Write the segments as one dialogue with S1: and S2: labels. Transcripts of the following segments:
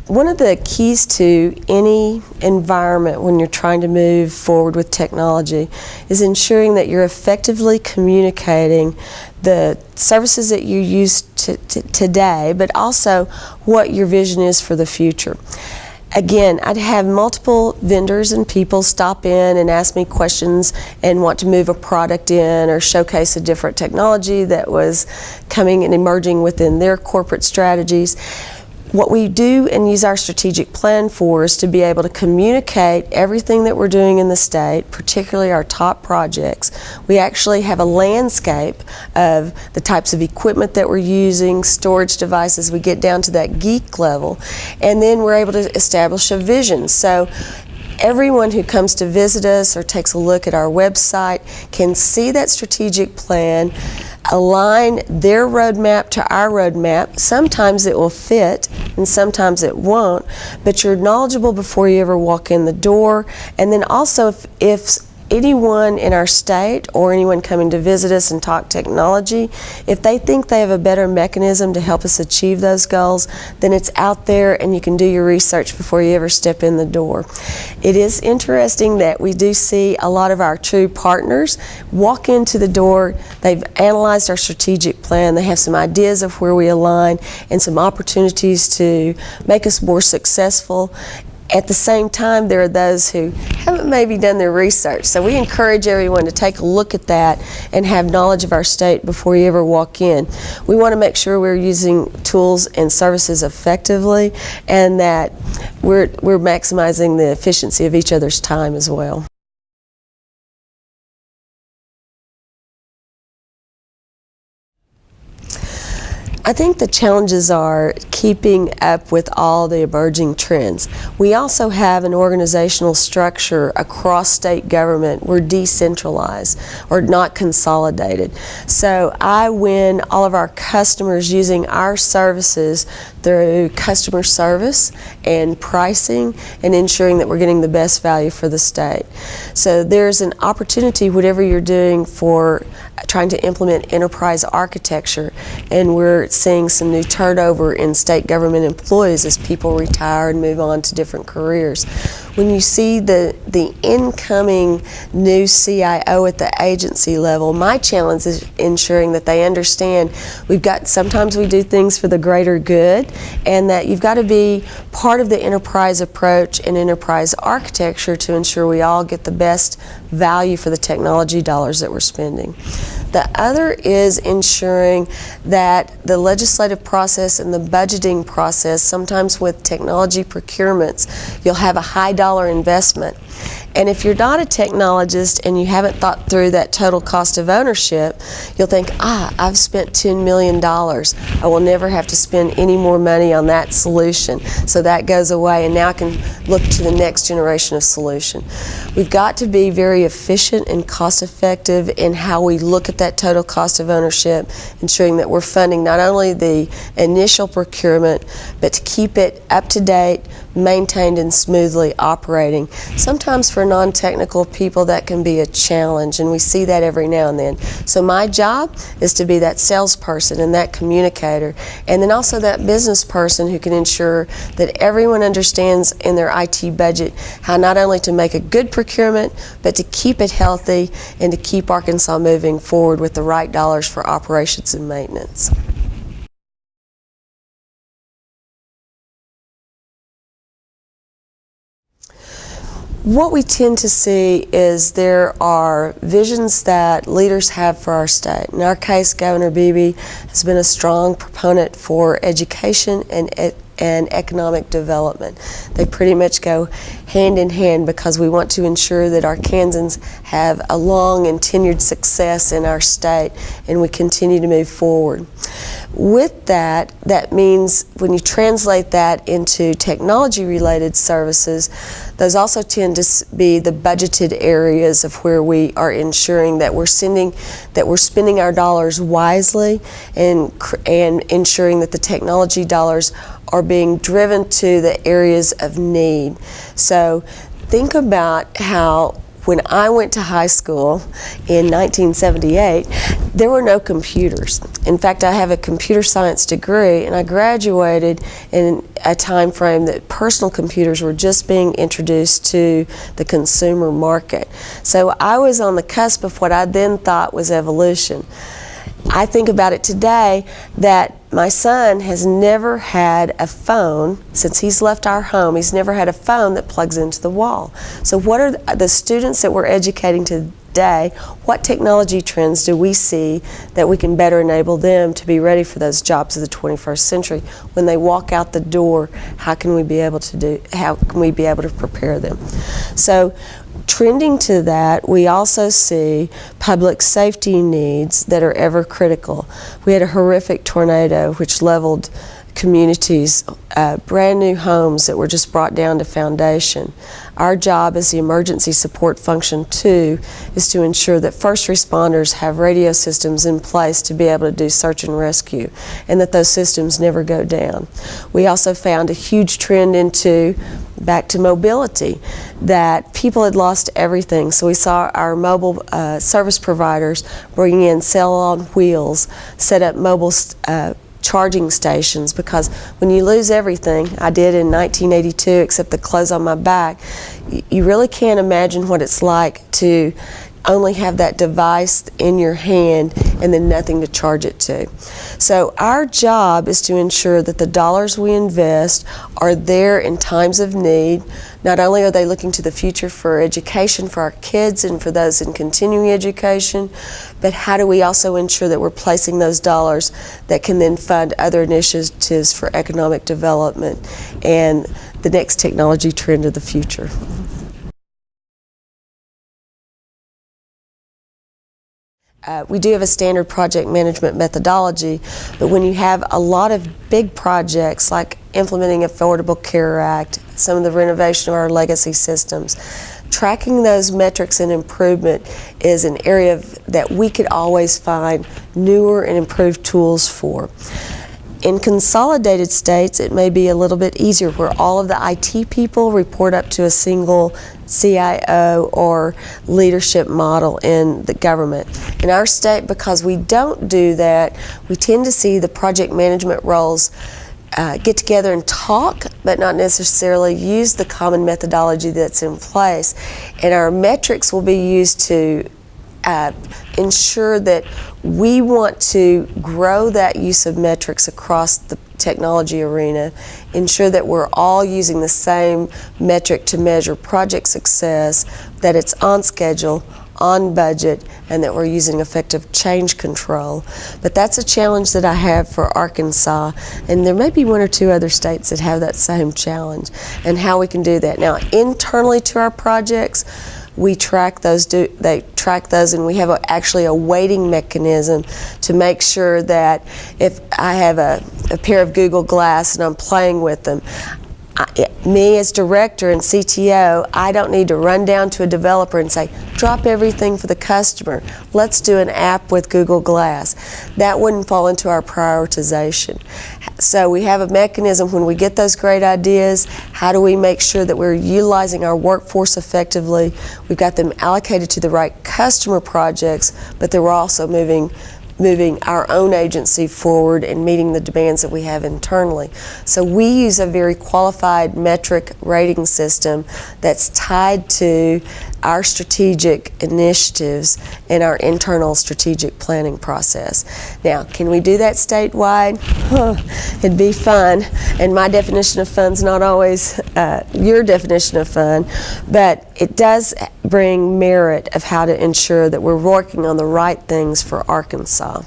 S1: One of the keys to any environment when you're trying to move forward with technology is ensuring that you're effectively communicating the services that you use today, but also what your vision is for the future. Again, I'd have multiple vendors and people stop in and ask me questions and want to move a product in or showcase a different technology that was coming and emerging within their corporate strategies. What we do and use our strategic plan for is to be able to communicate everything that we're doing in the state, particularly our top projects. We actually have a landscape of the types of equipment that we're using, storage devices. We get down to that geek level, and then we're able to establish a vision. So everyone who comes to visit us or takes a look at our website can see that strategic plan, align their roadmap to our roadmap. Sometimes it will fit and sometimes it won't, but you're knowledgeable before you ever walk in the door. And then also if anyone in our state or anyone coming to visit us and talk technology, if they think they have a better mechanism to help us achieve those goals, then it's out there and you can do your research before you ever step in the door. It is interesting that we do see a lot of our true partners walk into the door, they've analyzed our strategic plan, they have some ideas of where we align and some opportunities to make us more successful. At the same time, there are those who haven't maybe done their research. So we encourage everyone to take a look at that and have knowledge of our state before you ever walk in. We want to make sure we're using tools and services effectively and that we're maximizing the efficiency of each other's time as well. I think the challenges are keeping up with all the emerging trends. We also have an organizational structure across state government. We're decentralized or not consolidated. So I win all of our customers using our services through customer service and pricing and ensuring that we're getting the best value for the state. So there's an opportunity, whatever you're doing, for trying to implement enterprise architecture, and we're seeing some new turnover in state government employees as people retire and move on to different careers. When you see the incoming new CIO at the agency level, my challenge is ensuring that they understand sometimes we do things for the greater good, and that you've got to be part of the enterprise approach and enterprise architecture to ensure we all get the best value for the technology dollars that we're spending. The other is ensuring that the legislative process and the budgeting process, sometimes with technology procurements, you'll have a high dollar investment. And if you're not a technologist and you haven't thought through that total cost of ownership, you'll think, I've spent $10 million. I will never have to spend any more money on that solution. So that goes away, and now I can look to the next generation of solution. We've got to be very efficient and cost effective in how we look at that total cost of ownership, ensuring that we're funding not only the initial procurement, but to keep it up to date, maintained, and smoothly operating. Sometimes for non-technical people that can be a challenge, and we see that every now and then. So my job is to be that salesperson and that communicator, and then also that business person who can ensure that everyone understands in their IT budget how not only to make a good procurement, but to keep it healthy and to keep Arkansas moving forward with the right dollars for operations and maintenance. What we tend to see is there are visions that leaders have for our state. In our case, Governor Beebe has been a strong proponent for education and economic development. They pretty much go hand in hand because we want to ensure that Arkansans have a long and tenured success in our state and we continue to move forward. With that, that means when you translate that into technology-related services, those also tend to be the budgeted areas of where we are ensuring that we're spending our dollars wisely and ensuring that the technology dollars are being driven to the areas of need. So think about how when I went to high school in 1978, there were no computers. In fact, I have a computer science degree, and I graduated in a time frame that personal computers were just being introduced to the consumer market. So I was on the cusp of what I then thought was evolution. I think about it today that my son has never had a phone since he's left our home. He's never had a phone that plugs into the wall. So what are the students that we're educating today, what technology trends do we see that we can better enable them to be ready for those jobs of the 21st century? When they walk out the door, how can we be able to prepare them? So trending to that, we also see public safety needs that are ever critical. We had a horrific tornado which leveled communities, brand new homes that were just brought down to foundation. Our job as the emergency support function too is to ensure that first responders have radio systems in place to be able to do search and rescue, and that those systems never go down. We also found a huge trend back to mobility, that people had lost everything. So we saw our mobile service providers bringing in cell on wheels, set up mobile charging stations, because when you lose everything, I did in 1982 except the clothes on my back, you really can't imagine what it's like to only have that device in your hand and then nothing to charge it to. So our job is to ensure that the dollars we invest are there in times of need. Not only are they looking to the future for education for our kids and for those in continuing education, but how do we also ensure that we're placing those dollars that can then fund other initiatives for economic development and the next technology trend of the future. We do have a standard project management methodology, but when you have a lot of big projects like implementing Affordable Care Act, some of the renovation of our legacy systems, tracking those metrics and improvement is an area that we could always find newer and improved tools for. In consolidated states, it may be a little bit easier, where all of the IT people report up to a single CIO or leadership model in the government. In our state, because we don't do that, we tend to see the project management roles get together and talk, but not necessarily use the common methodology that's in place. And our metrics will be used to ensure that we want to grow that use of metrics across the technology arena, ensure that we're all using the same metric to measure project success, that it's on schedule, on budget, and that we're using effective change control. But that's a challenge that I have for Arkansas, and there may be one or two other states that have that same challenge, and how we can do that. Now, internally to our projects, we track those, they track those, and we have actually a weighting mechanism to make sure that if I have a pair of Google Glass and I'm playing with them, me as director and CTO, I don't need to run down to a developer and say, drop everything for the customer. Let's do an app with Google Glass. That wouldn't fall into our prioritization. So we have a mechanism when we get those great ideas, how do we make sure that we're utilizing our workforce effectively? We've got them allocated to the right customer projects, but that we're also moving our own agency forward and meeting the demands that we have internally. So we use a very qualified metric rating system that's tied to our strategic initiatives and our internal strategic planning process. Now, can we do that statewide? It'd be fun, and my definition of fun's not always your definition of fun, but it does bring merit of how to ensure that we're working on the right things for Arkansas.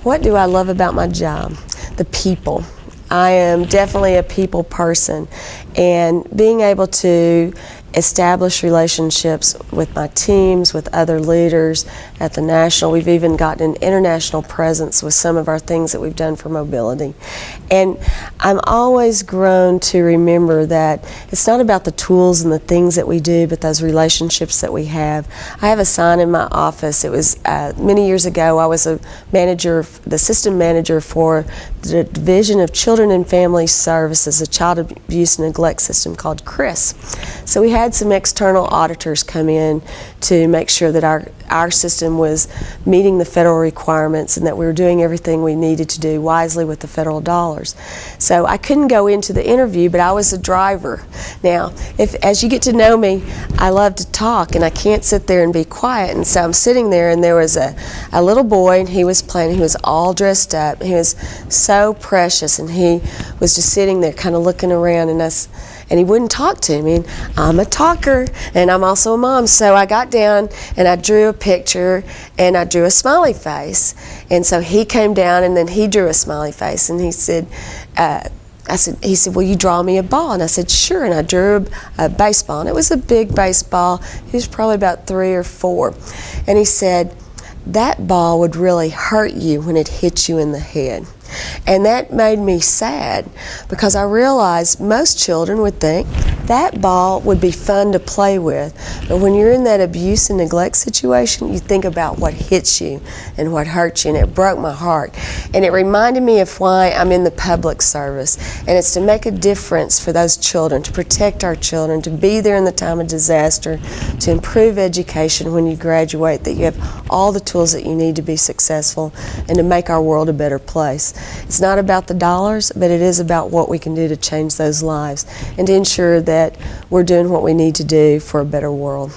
S1: What do I love about my job? The people. I am definitely a people person, and being able to establish relationships with my teams, with other leaders at the national. We've even gotten an international presence with some of our things that we've done for mobility. And I'm always grown to remember that it's not about the tools and the things that we do, but those relationships that we have. I have a sign in my office. It was many years ago. I was a manager, the system manager for the Division of Children and Family Services, a child abuse and neglect system called CHRIS. So we had some external auditors come in to make sure that our system was meeting the federal requirements and that we were doing everything we needed to do wisely with the federal dollars. So I couldn't go into the interview, but I was a driver. Now, as you get to know me, I love to talk and I can't sit there and be quiet. And so I'm sitting there and there was a little boy and he was playing. He was all dressed up. He was so precious and he was just sitting there kind of looking around and he wouldn't talk to me. And I'm a talker and I'm also a mom, so I got down and I drew a picture and I drew a smiley face. And so he came down and then he drew a smiley face and he said, he said, will you draw me a ball? And I said, sure. And I drew a baseball, and it was a big baseball. He was probably about 3 or 4. And he said, that ball would really hurt you when it hit you in the head. And that made me sad because I realized most children would think that ball would be fun to play with. But when you're in that abuse and neglect situation, you think about what hits you and what hurts you. And it broke my heart. And it reminded me of why I'm in the public service. And it's to make a difference for those children, to protect our children, to be there in the time of disaster, to improve education when you graduate, that you have all the tools that you need to be successful and to make our world a better place. It's not about the dollars, but it is about what we can do to change those lives and to ensure that we're doing what we need to do for a better world.